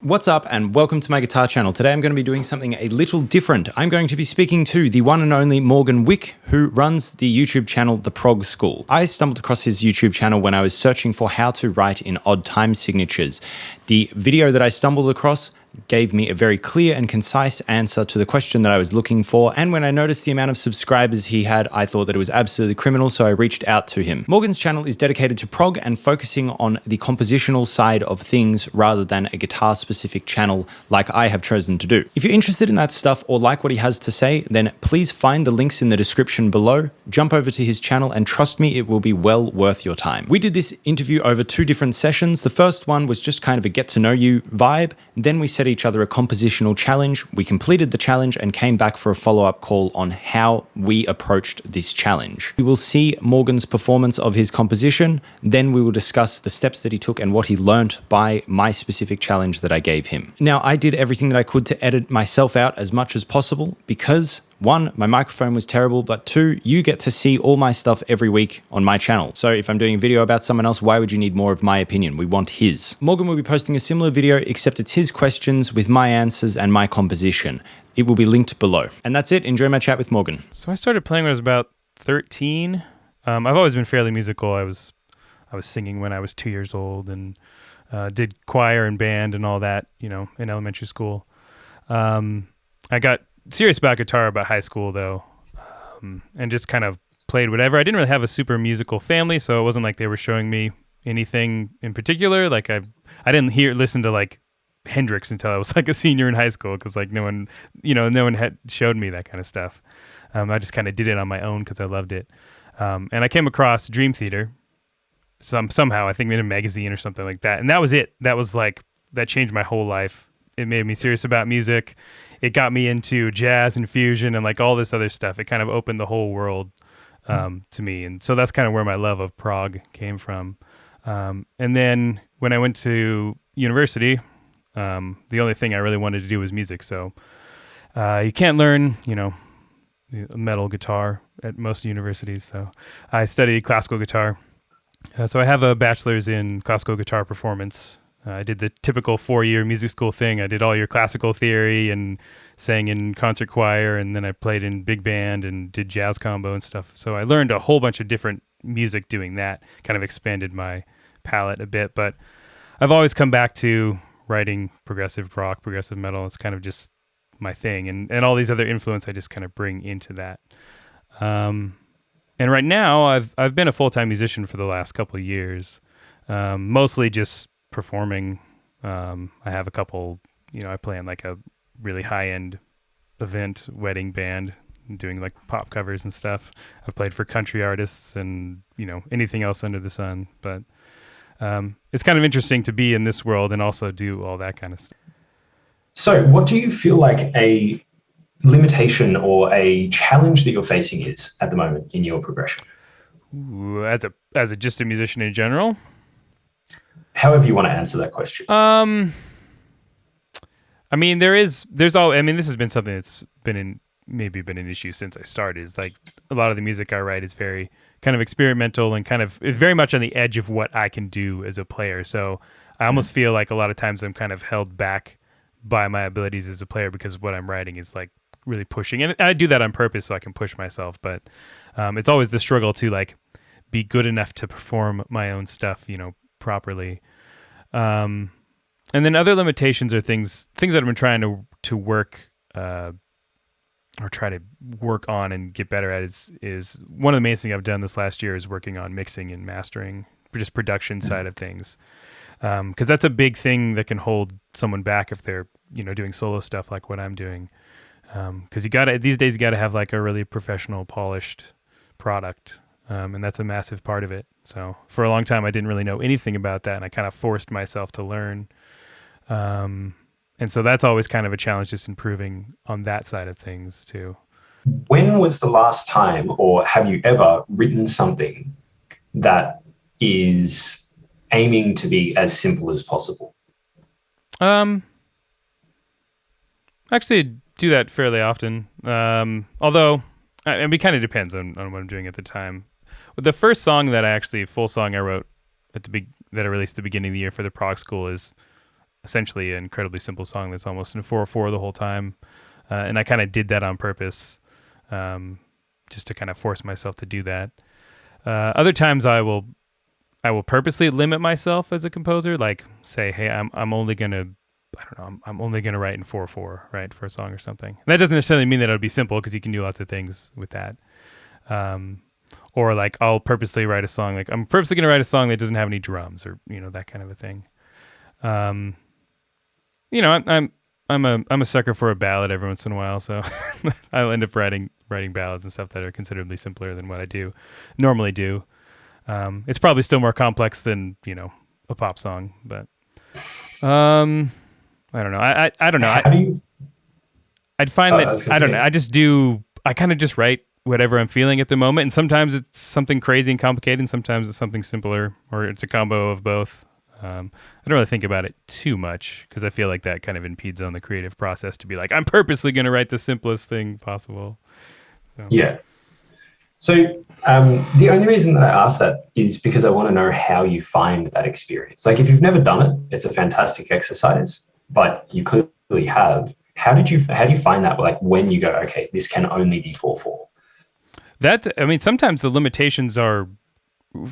What's up and welcome to my guitar channel. Today I'm going to be doing something a little different. I'm going to be speaking to the one and only Morgan Wick, who runs the YouTube channel The Prog School. I stumbled across his YouTube channel when I was searching for how to write in odd time signatures. The video that I stumbled across gave me a very clear and concise answer to the question that I was looking for, and when I noticed the amount of subscribers he had, I thought that it was absolutely criminal, so I reached out to him. Morgan's channel is dedicated to prog and focusing on the compositional side of things rather than a guitar-specific channel like I have chosen to do. If you're interested in that stuff or like what he has to say, then please find the links in the description below, jump over to his channel, and trust me, it will be well worth your time. We did this interview over 2 different sessions. The first one was just kind of a get-to-know-you vibe, then we set each other a compositional challenge. We completed the challenge and came back for a follow-up call on how we approached this challenge. We will see Morgan's performance of his composition, then we will discuss the steps that he took and what he learnt by my specific challenge that I gave him. Now, I did everything that I could to edit myself out as much as possible because 1, my microphone was terrible, but 2, you get to see all my stuff every week on my channel. So if I'm doing a video about someone else, why would you need more of my opinion? We want his. Morgan will be posting a similar video, except it's his questions with my answers and my composition. It will be linked below. And that's it. Enjoy my chat with Morgan. So I started playing when I was about 13. I've always been fairly musical. I was singing when I was 2 years old and did choir and band and all that, in elementary school. I got serious about guitar about high school though, and just kind of played whatever. I didn't really have a super musical family, so it wasn't like they were showing me anything in particular. Like I didn't listen to like Hendrix until I was like a senior in high school, because like no one had showed me that kind of stuff. I just kind of did it on my own because I loved it. And I came across Dream Theater somehow, I think in a magazine or something like that, and that was it. That changed my whole life. It made me serious about music. It got me into jazz and fusion and like all this other stuff. It kind of opened the whole world to me. And so that's kind of where my love of prog came from. And then when I went to university, the only thing I really wanted to do was music. So you can't learn, metal guitar at most universities. So I studied classical guitar. So I have a bachelor's in classical guitar performance. I did the typical 4-year music school thing. I did all your classical theory and sang in concert choir, and then I played in big band and did jazz combo and stuff. So I learned a whole bunch of different music doing that, kind of expanded my palette a bit. But I've always come back to writing progressive rock, progressive metal. It's kind of just my thing. And all these other influence I just kind of bring into that. And right now, I've been a full-time musician for the last couple of years, mostly just performing. I have a couple, I play in like a really high-end event wedding band, doing like pop covers and stuff. I've played for country artists and anything else under the sun, but it's kind of interesting to be in this world and also do all that kind of stuff. So what do you feel like a limitation or a challenge that you're facing is at the moment in your progression? Ooh, as a just a musician in general? However you want to answer that question. I mean, this has been something that's been an issue since I started. Is like a lot of the music I write is very kind of experimental and kind of very much on the edge of what I can do as a player. So I almost feel like a lot of times I'm kind of held back by my abilities as a player because what I'm writing is like really pushing, and I do that on purpose so I can push myself. But it's always the struggle to like be good enough to perform my own stuff, properly. And then other limitations are things that I've been trying to work or try to work on and get better at is one of the main things I've done this last year is working on mixing and mastering, just production side of things. Because that's a big thing that can hold someone back if they're doing solo stuff like what I'm doing. Because these days you gotta have like a really professional, polished product. And that's a massive part of it. So for a long time, I didn't really know anything about that, and I kind of forced myself to learn. And so that's always kind of a challenge, just improving on that side of things too. When was the last time, or have you ever written something that is aiming to be as simple as possible? Actually, I do that fairly often. Although, it kind of depends on what I'm doing at the time. The first song that full song I wrote that I released at the beginning of the year for the Prog School is essentially an incredibly simple song that's almost in 4/4 the whole time. And I kind of did that on purpose, just to kind of force myself to do that. Other times I will purposely limit myself as a composer, like say, hey, I'm only gonna, I don't know, I'm only gonna write in 4/4, right, for a song or something. And that doesn't necessarily mean that it'll be simple, because you can do lots of things with that. Or like I'll purposely write a song, like I'm purposely gonna write a song that doesn't have any drums, or that kind of a thing. I'm a sucker for a ballad every once in a while, so I'll end up writing ballads and stuff that are considerably simpler than what I normally do. It's probably still more complex than a pop song, but I don't know. I don't know. I'd find that I don't know. I kind of just write whatever I'm feeling at the moment, and sometimes it's something crazy and complicated, and sometimes it's something simpler, or it's a combo of both. I don't really think about it too much, because I feel like that kind of impedes on the creative process to be like, I'm purposely going to write the simplest thing possible. So. Yeah. So the only reason that I ask that is because I want to know how you find that experience. Like, if you've never done it, it's a fantastic exercise, but you clearly have. How do you find that? Like, when you go, okay, this can only be 4/4. Sometimes the limitations are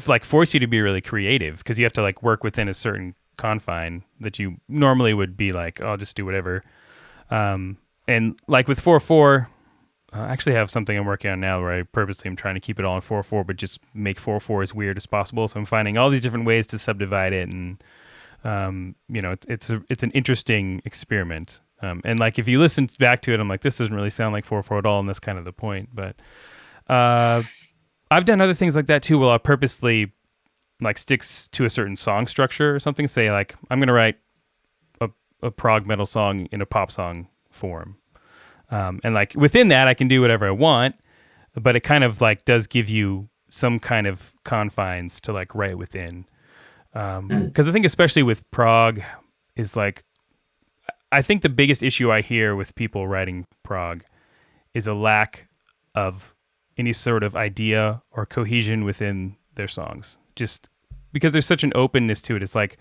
like force you to be really creative, because you have to like work within a certain confine that you normally would be like, oh, I'll just do whatever. And like with 4/4, I actually have something I'm working on now where I purposely am trying to keep it all in 4/4, but just make 4/4 as weird as possible. So I'm finding all these different ways to subdivide it, and it's an interesting experiment. And like if you listen back to it, I'm like, this doesn't really sound like 4/4 at all, and that's kind of the point. But I've done other things like that too, where I'll purposely like sticks to a certain song structure or something. Say like, I'm going to write a prog metal song in a pop song form. And like within that, I can do whatever I want, but it kind of like does give you some kind of confines to like write within. Because I think especially with prog is like, I think the biggest issue I hear with people writing prog is a lack of any sort of idea or cohesion within their songs, just because there's such an openness to it. It's like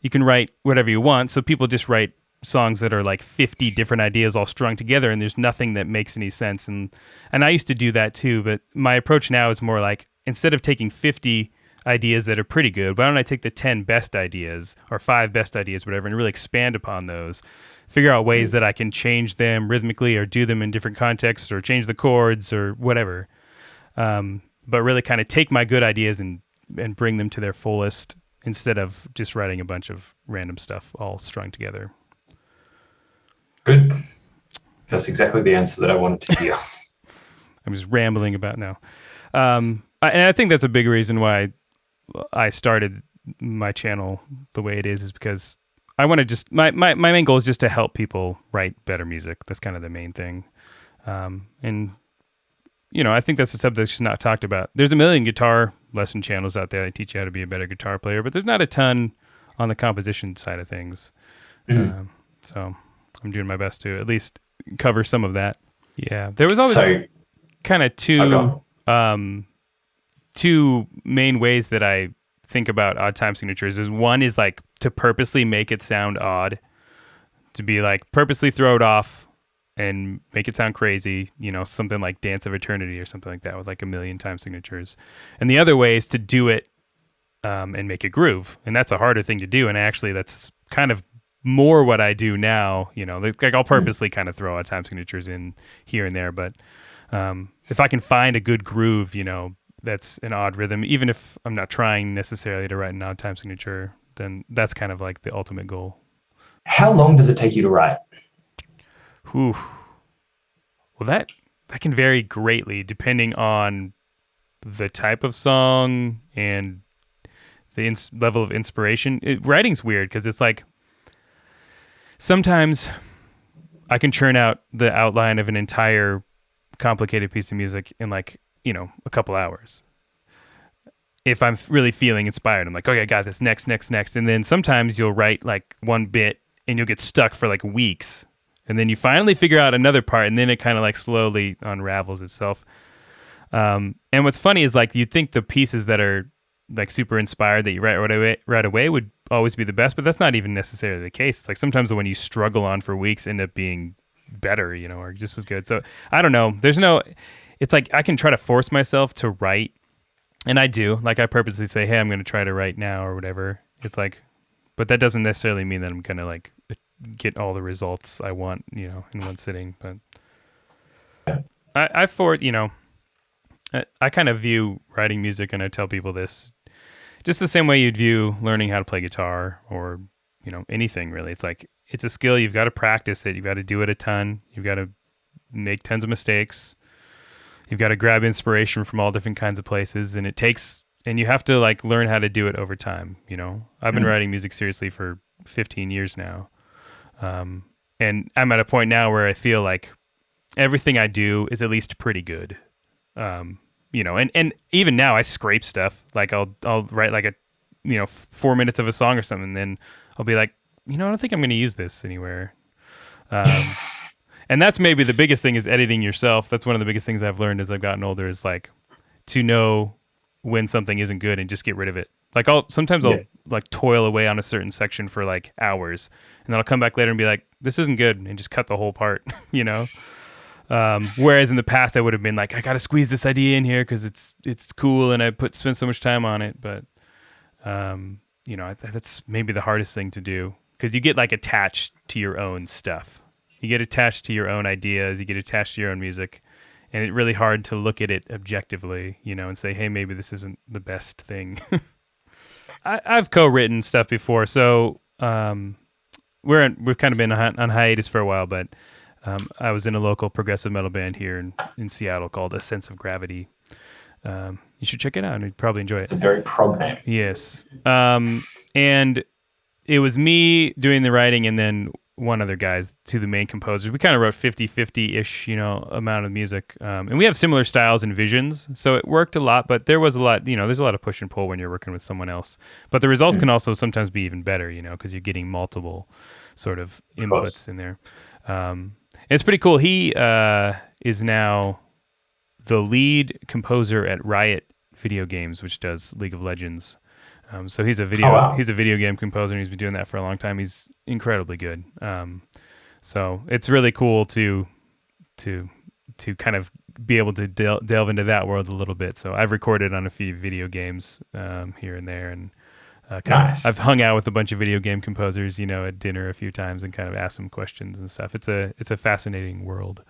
you can write whatever you want, so people just write songs that are like 50 different ideas all strung together, and there's nothing that makes any sense. And I used to do that too, but my approach now is more like, instead of taking 50 ideas that are pretty good, why don't I take the 10 best ideas or 5 best ideas, whatever, and really expand upon those, figure out ways that I can change them rhythmically or do them in different contexts or change the chords or whatever. But really kind of take my good ideas and bring them to their fullest, instead of just writing a bunch of random stuff all strung together. Good. That's exactly the answer that I wanted to hear. I'm just rambling about now. And I think that's a big reason why I started my channel the way it is because I want to just, my main goal is just to help people write better music. That's kind of the main thing. And, I think that's a subject that's just not talked about. There's a million guitar lesson channels out there that teach you how to be a better guitar player, but there's not a ton on the composition side of things. Mm-hmm. So I'm doing my best to at least cover some of that. Yeah. There was always kind of two main ways that I think about odd time signatures. Is one is like to purposely make it sound odd, to be like purposely throw it off and make it sound crazy, something like Dance of Eternity or something like that with like a million time signatures. And the other way is to do it and make a groove. And that's a harder thing to do. And actually that's kind of more what I do now, like I'll purposely kind of throw odd time signatures in here and there. But if I can find a good groove, that's an odd rhythm, even if I'm not trying necessarily to write an odd time signature, then that's kind of like the ultimate goal. How long does it take you to write? Whew. Well, that can vary greatly depending on the type of song and the level of inspiration. Writing's weird because it's like sometimes I can churn out the outline of an entire complicated piece of music in like, a couple hours. If I'm really feeling inspired, I'm like, okay, I got this, next. And then sometimes you'll write like one bit and you'll get stuck for like weeks. And then you finally figure out another part, and then it kind of like slowly unravels itself. And what's funny is like you'd think the pieces that are like super inspired that you write right away would always be the best, but that's not even necessarily the case. It's like sometimes the one you struggle on for weeks end up being better, you know, or just as good. So I don't know. It's like I can try to force myself to write, and I do. Like I purposely say, hey, I'm going to try to write now or whatever. It's like, but that doesn't necessarily mean that I'm going to like get all the results I want, you know, in one sitting. But I kind of view writing music, and I tell people this, just the same way you'd view learning how to play guitar or, you know, anything really. It's like, it's a skill. You've got to practice it. You've got to do it a ton. You've got to make tons of mistakes. You've got to grab inspiration from all different kinds of places, and you have to like learn how to do it over time. You know, I've been writing music seriously for 15 years now. And I'm at a point now where I feel like everything I do is at least pretty good. You know, and even now I scrape stuff. Like I'll write like 4 minutes of a song or something, and then I'll be like, you know, I don't think I'm going to use this anywhere. And that's maybe the biggest thing is editing yourself. That's one of the biggest things I've learned as I've gotten older is like to know when something isn't good and just get rid of it. Like I'll like toil away on a certain section for like hours, and then I'll come back later and be like, this isn't good, and just cut the whole part, you know? Whereas in the past I would have been like, I got to squeeze this idea in here because it's cool and I spend so much time on it. But, you know, that's maybe the hardest thing to do because you get like attached to your own stuff. You get attached to your own ideas. You get attached to your own music, and it's really hard to look at it objectively, you know, and say, hey, maybe this isn't the best thing. I've co-written stuff before, so we've kind of been on hiatus for a while, but I was in a local progressive metal band here in Seattle called A Sense of Gravity. You should check it out, and you'd probably enjoy it. It's a very prog name. Yes. And it was me doing the writing and then one other guys, to the main composers. We kind of wrote 50-50-ish, you know, amount of music. And we have similar styles and visions, so it worked a lot, but there was a lot, you know, there's a lot of push and pull when you're working with someone else. But the results can also sometimes be even better, you know, because you're getting multiple sort of inputs in there. It's pretty cool. He is now the lead composer at Riot Video Games, which does League of Legends. So he's a video game composer, and he's been doing that for a long time. He's incredibly good. So it's really cool to kind of be able to delve into that world a little bit. So I've recorded on a few video games here and there, and nice. I've hung out with a bunch of video game composers, you know, at dinner a few times and kind of asked them questions and stuff. It's a fascinating world.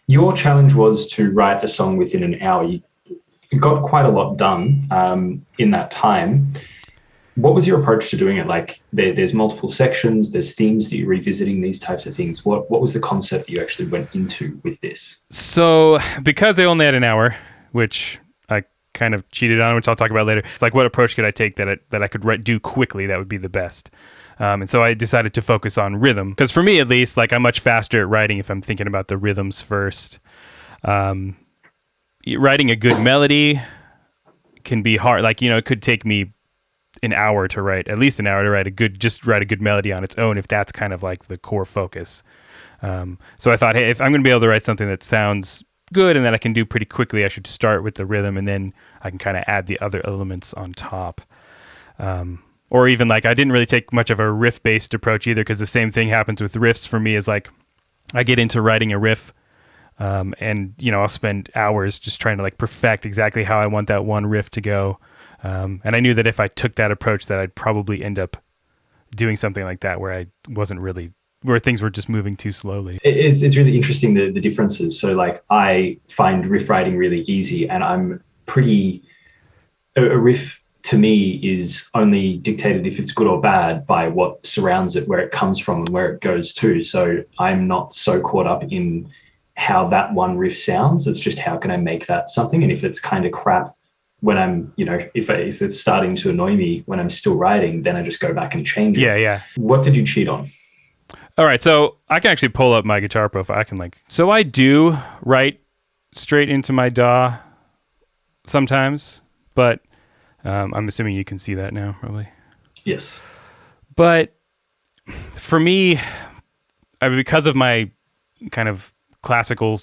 Your challenge was to write a song within an hour. got quite a lot done in that time. What was your approach to doing it? Like there's multiple sections, there's themes that you're revisiting, these types of things. What was the concept that you actually went into with this? So because I only had an hour, which I kind of cheated on, which I'll talk about later, it's like, what approach could I take that I could do quickly that would be the best? And so I decided to focus on rhythm, because for me at least, like, I'm much faster at writing if I'm thinking about the rhythms first. Writing a good melody can be hard. Like, it could take me an hour to write, at least an hour to write a good melody on its own, if that's kind of like the core focus. So I thought, hey, if I'm going to be able to write something that sounds good and that I can do pretty quickly, I should start with the rhythm, and then I can kind of add the other elements on top. Or even, like, I didn't really take much of a riff-based approach either, because the same thing happens with riffs for me. Is like, I get into writing a riff, and I'll spend hours just trying to like perfect exactly how I want that one riff to go. And I knew that if I took that approach, that I'd probably end up doing something like that, where where things were just moving too slowly. It's really interesting, the differences. So like, I find riff writing really easy, and a riff to me is only dictated, if it's good or bad, by what surrounds it, where it comes from and where it goes to. So I'm not so caught up in how that one riff sounds. It's just, how can I make that something? And if it's kind of crap when I'm, if it's starting to annoy me when I'm still writing, then I just go back and change it. Yeah. What did you cheat on? All right, so I can actually pull up my guitar profile. So I do write straight into my DAW sometimes, but I'm assuming you can see that now, probably. Yes. But for me, because of my kind of classical,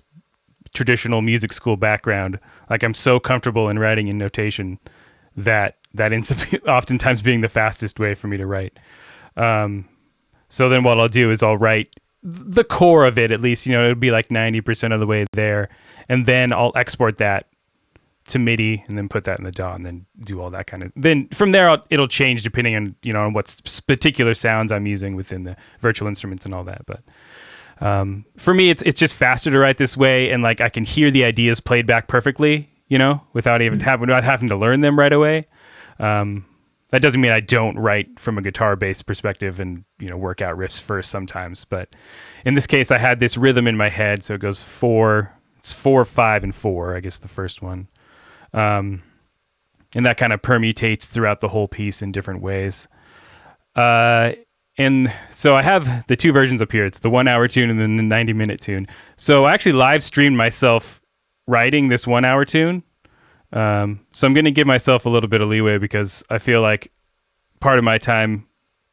traditional music school background, like, I'm so comfortable in writing in notation that ends up oftentimes being the fastest way for me to write. So then what I'll do is I'll write the core of it, at least, it'll be like 90% of the way there, and then I'll export that to MIDI and then put that in the DAW and then do all that kind of. Then from there, it'll change depending on on what particular sounds I'm using within the virtual instruments and all that. But for me, it's just faster to write this way, and like, I can hear the ideas played back perfectly, without even having to learn them right away. That doesn't mean I don't write from a guitar-based perspective and work out riffs first sometimes. But in this case, I had this rhythm in my head, so it goes 4, 5, and 4. I guess the first one. And that kind of permutates throughout the whole piece in different ways. And so I have the two versions up here. It's the 1 hour tune and then the 90-minute tune. So I actually live streamed myself writing this 1 hour tune. So I'm going to give myself a little bit of leeway, because I feel like part of my time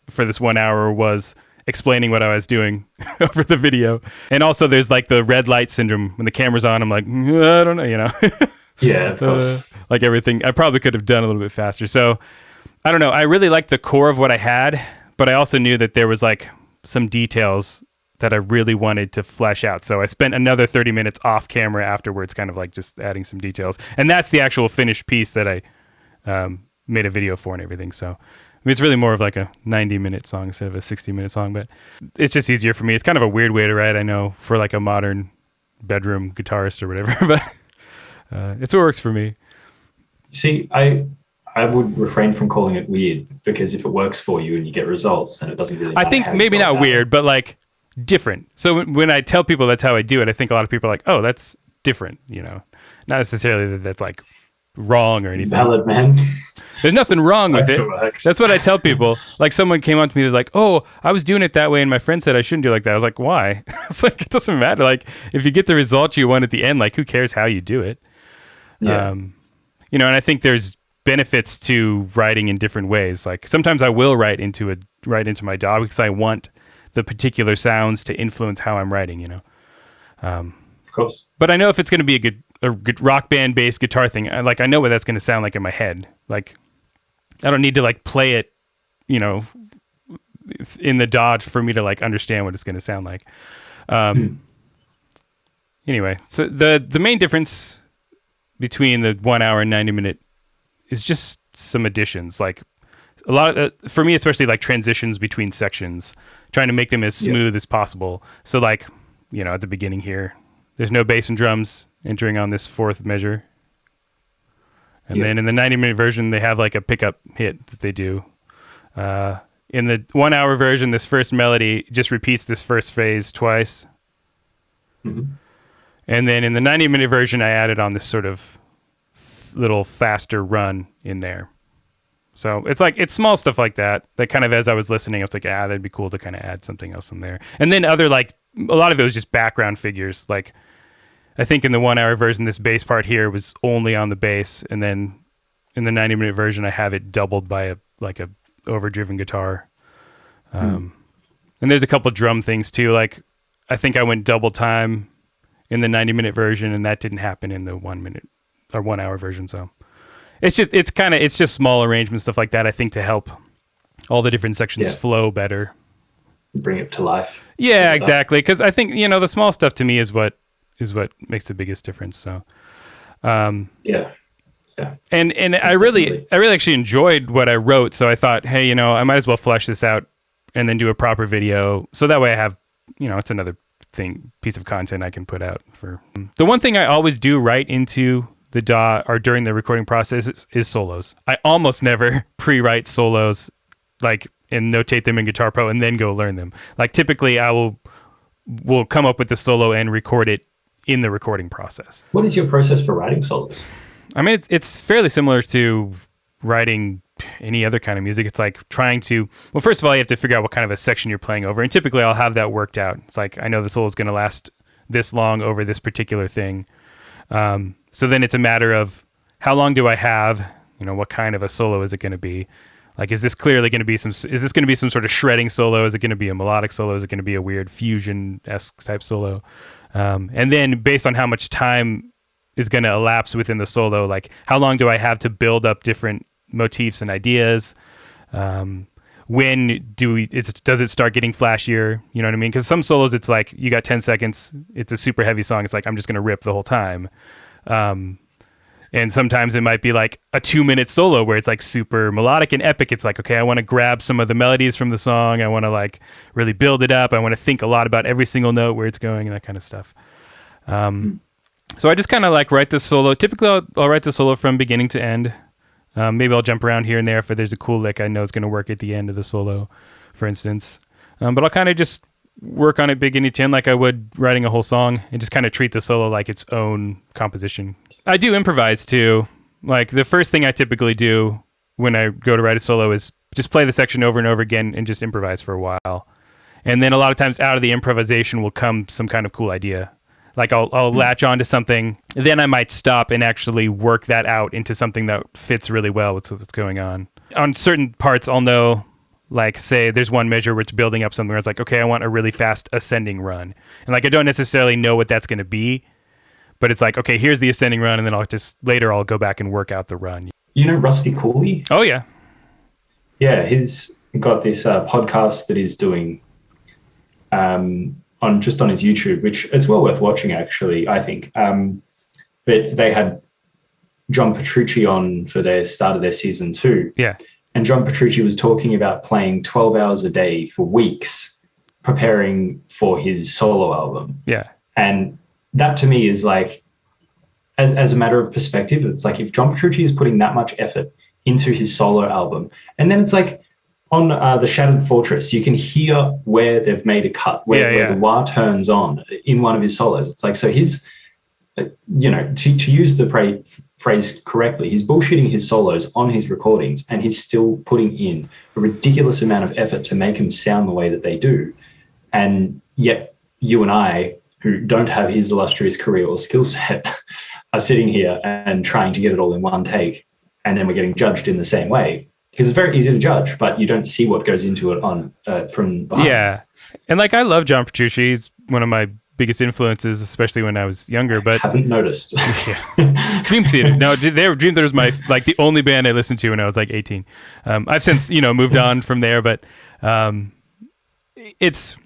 for this 1 hour was explaining what I was doing over the video. And also there's like the red light syndrome. When the camera's on, I'm like, I don't know, Yeah, of course. Like everything, I probably could have done a little bit faster. So I don't know. I really liked the core of what I had, but I also knew that there was like some details that I really wanted to flesh out. So I spent another 30 minutes off camera afterwards, kind of like just adding some details. And that's the actual finished piece that I made a video for and everything. So it's really more of like a 90-minute song instead of a 60-minute song, but it's just easier for me. It's kind of a weird way to write, I know, for like a modern bedroom guitarist or whatever, but it's what works for me. See, I would refrain from calling it weird, because if it works for you and you get results, then it doesn't really matter. I think maybe not weird, but like different. So when I tell people that's how I do it, I think a lot of people are like, oh, that's different, not necessarily that that's like wrong or anything. It's valid, man. There's nothing wrong with it. Works. That's what I tell people. Like, someone came on to me, they're like, oh, I was doing it that way and my friend said I shouldn't do it like that. I was like, why? It's like, it doesn't matter. Like, if you get the result you want at the end, like, who cares how you do it? Yeah. And I think there's benefits to writing in different ways. Like, sometimes I will write into my DAW because I want the particular sounds to influence how I'm writing, Of course. But I know if it's going to be a good rock band based guitar thing, I know what that's going to sound like in my head. Like, I don't need to like play it, in the DAW for me to like understand what it's going to sound like. Anyway, so the main difference between the 1 hour and 90-minute is just some additions. Like, a lot of, for me, especially like transitions between sections, trying to make them as smooth as possible. So like, at the beginning here, there's no bass and drums entering on this fourth measure. And then in the 90-minute version, they have like a pickup hit that they do. In the 1 hour version, this first melody just repeats this first phrase twice. Mm-hmm. And then in the 90-minute version, I added on this sort of little faster run in there. So it's small stuff like that kind of, as I was listening, I was like, that'd be cool to kind of add something else in there. And then other, like, a lot of it was just background figures. Like, I think in the 1 hour version, this bass part here was only on the bass. And then in the 90-minute version, I have it doubled by a overdriven guitar. And there's a couple drum things too. Like, I think I went double time in the 90-minute version, and that didn't happen in the 1 minute or 1 hour version. So it's just small arrangement stuff like that, I think, to help all the different sections flow better. Bring it to life. Yeah, exactly. Because I think, the small stuff to me is what makes the biggest difference. So, yeah. And I really actually enjoyed what I wrote. So I thought, hey, I might as well flesh this out and then do a proper video. So that way I have, it's another piece of content I can put out for. The one thing I always do right into the DAW or during the recording process is solos. I almost never pre-write solos, like, and notate them in Guitar Pro and then go learn them. Like, typically I will come up with the solo and record it in the recording process. What is your process for writing solos? I mean, it's fairly similar to writing any other kind of music. It's like trying to, well, first of all, you have to figure out what kind of a section you're playing over. And typically I'll have that worked out. It's like, I know the solo is going to last this long over this particular thing. So then it's a matter of how long do I have, what kind of a solo is it going to be? Like, is this clearly going to be is this going to be some sort of shredding solo? Is it going to be a melodic solo? Is it going to be a weird fusion-esque type solo? And then based on how much time is going to elapse within the solo, like how long do I have to build up different motifs and ideas? When does it start getting flashier? You know what I mean? Because some solos, it's like you got 10 seconds, it's a super heavy song. It's like, I'm just going to rip the whole time. And sometimes it might be like a 2-minute solo where it's like super melodic and epic. It's like, okay, I want to grab some of the melodies from the song. I want to like really build it up. I want to think a lot about every single note, where it's going, and that kind of stuff. So I just kind of like write the solo. Typically I'll write the solo from beginning to end. Maybe I'll jump around here and there if there's a cool lick I know is going to work at the end of the solo, for instance. But I'll kind of just work on it beginning to end like I would writing a whole song, and just kind of treat the solo like its own composition. I do improvise too. Like, the first thing I typically do when I go to write a solo is just play the section over and over again and just improvise for a while. And then a lot of times out of the improvisation will come some kind of cool idea. Like I'll latch onto something, then I might stop and actually work that out into something that fits really well with what's going on. On certain parts, I'll know, like, say there's one measure where it's building up something where it's like, okay, I want a really fast ascending run. And like, I don't necessarily know what that's going to be, but it's like, okay, here's the ascending run. And then I'll go back and work out the run. You know Rusty Cooley? Oh, yeah. Yeah, he's got this podcast that he's doing on his YouTube, which it's well worth watching, actually, I think. But they had John Petrucci on for their start of their season 2. Yeah. And John Petrucci was talking about playing 12 hours a day for weeks, preparing for his solo album. Yeah. And that to me is like, as a matter of perspective, it's like if John Petrucci is putting that much effort into his solo album, and then it's like on the Shattered Fortress, you can hear where they've made a cut, where the wah turns on in one of his solos. It's like, so his, to use the phrase correctly, he's bullshitting his solos on his recordings, and he's still putting in a ridiculous amount of effort to make them sound the way that they do. And yet you and I, who don't have his illustrious career or skill set, are sitting here and trying to get it all in one take, and then we're getting judged in the same way. Because it's very easy to judge, but you don't see what goes into it from behind. Yeah. And like, I love John Petrucci. He's one of my biggest influences, especially when I was younger. But I haven't noticed. Yeah. Dream Theater. No, Dream Theater was the only band I listened to when I was like 18. I've since, moved on from there, but it's,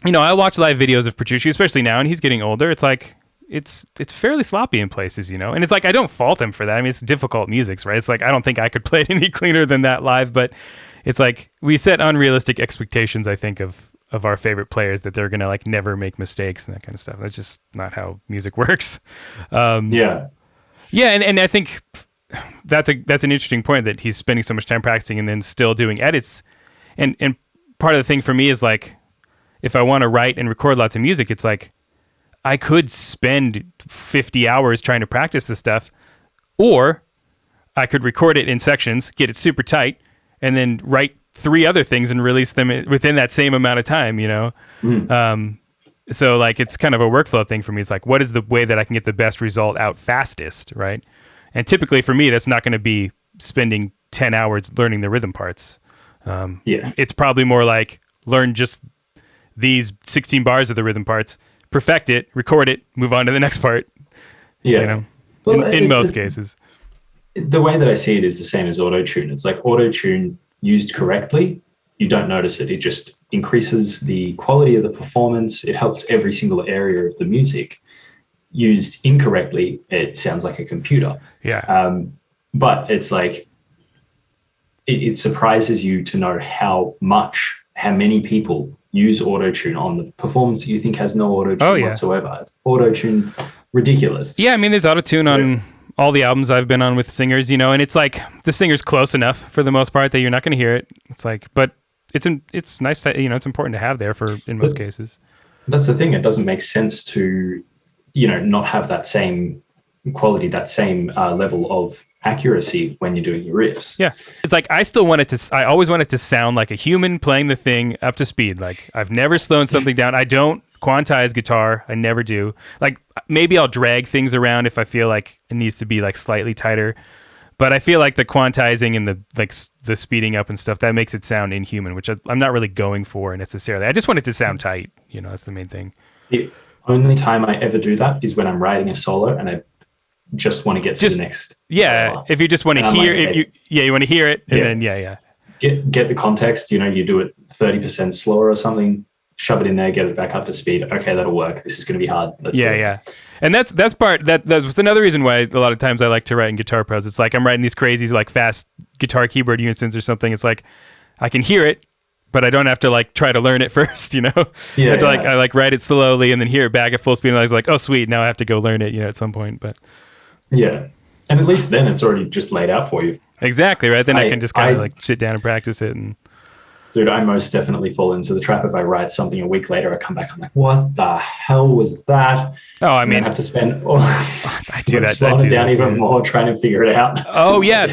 I watch live videos of Petrucci, especially now, and he's getting older. It's like, it's fairly sloppy in places, and it's like, I don't fault him for that. I mean, it's difficult music, right? It's like, I don't think I could play it any cleaner than that live, but it's like, we set unrealistic expectations, I think, of our favorite players, that they're going to like never make mistakes and that kind of stuff. That's just not how music works. Yeah. And I think that's an interesting point that he's spending so much time practicing and then still doing edits. And part of the thing for me is like, if I want to write and record lots of music, it's like I could spend 50 hours trying to practice this stuff, or I could record it in sections, get it super tight, and then write 3 other things and release them within that same amount of time, you know? So like, it's kind of a workflow thing for me. It's like, what is the way that I can get the best result out fastest, right? And typically for me, that's not going to be spending 10 hours learning the rhythm parts. It's probably more like learn just these 16 bars of the rhythm parts, perfect it, record it, move on to the next part. Yeah. You know, well, in most cases. The way that I see it is the same as auto-tune. It's like auto-tune used correctly, you don't notice it. It just increases the quality of the performance. It helps every single area of the music. Used incorrectly, it sounds like a computer. Yeah. But it's like, it surprises you to know how many people use auto-tune on the performance that you think has no auto-tune whatsoever. It's auto-tune ridiculous. Yeah, I mean, there's auto-tune on all the albums I've been on with singers, you know, and it's like the singer's close enough for the most part that you're not going to hear it. It's like, but it's nice to, you know, it's important to have there in most cases. That's the thing. It doesn't make sense to, you know, not have that same quality, that same level of accuracy when you're doing your riffs. Yeah. It's like, I always want it to sound like a human playing the thing up to speed. Like, I've never slowed something down. I don't quantize guitar. I never do. Like, maybe I'll drag things around if I feel like it needs to be like slightly tighter. But I feel like the quantizing and the speeding up and stuff, that makes it sound inhuman, which I'm not really going for necessarily. I just want it to sound tight. You know, that's the main thing. The only time I ever do that is when I'm writing a solo and I just want to get to the next. Yeah, if you just want to hear it, you want to hear it, and then get the context. You know, you do it 30% slower or something. Shove it in there, get it back up to speed. Okay, that'll work. This is going to be hard. Let's do it. And that's another reason why a lot of times I like to write in Guitar Pros. It's like I'm writing these crazy like fast guitar keyboard unisons or something. It's like I can hear it, but I don't have to like try to learn it first. You know, I like write it slowly and then hear it back at full speed. And I was like, oh sweet, now I have to go learn it. You know, at some point. But yeah, and at least then it's already just laid out for you. Exactly right. Then I can just kind of like sit down and practice it and. Dude, I most definitely fall into the trap if I write something a week later, I come back, I'm like, what the hell was that? Oh, I mean, I have to spend I do that. Slow it down even more, trying to figure it out. Oh yeah.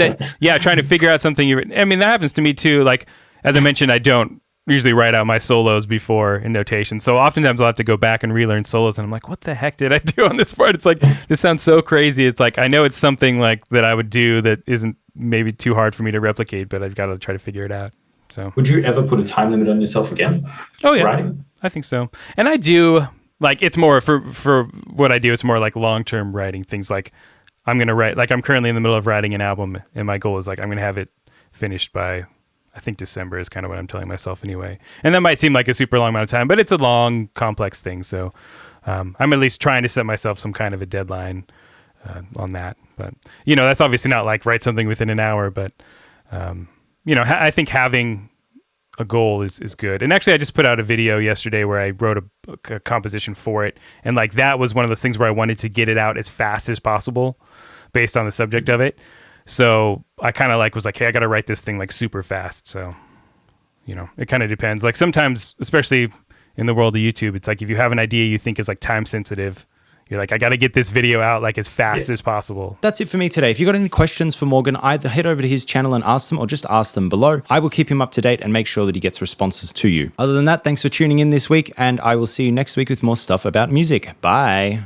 Trying to figure out something I mean, that happens to me too. Like, as I mentioned, I don't usually write out my solos before in notation. So oftentimes I'll have to go back and relearn solos and I'm like, what the heck did I do on this part? It's like, this sounds so crazy. It's like, I know it's something like that I would do that isn't maybe too hard for me to replicate, but I've got to try to figure it out. So, would you ever put a time limit on yourself again? Oh yeah, writing? I think so. And I do, like, it's more for what I do. It's more like long-term writing things. Like, I'm gonna write. Like, I'm currently in the middle of writing an album, and my goal is like I'm gonna have it finished by, I think December is kind of what I'm telling myself anyway. And that might seem like a super long amount of time, but it's a long, complex thing. So, I'm at least trying to set myself some kind of a deadline on that. But you know, that's obviously not like write something within an hour, but you know, I think having a goal is good. And actually, I just put out a video yesterday where I wrote a composition for it. And like, that was one of those things where I wanted to get it out as fast as possible based on the subject of it. So I kind of like was like, hey, I got to write this thing like super fast. So, you know, it kind of depends. Like sometimes, especially in the world of YouTube, it's like if you have an idea you think is like time sensitive, you're like, I got to get this video out like as fast as possible. That's it for me today. If you've got any questions for Morgan, either head over to his channel and ask them or just ask them below. I will keep him up to date and make sure that he gets responses to you. Other than that, thanks for tuning in this week, and I will see you next week with more stuff about music. Bye.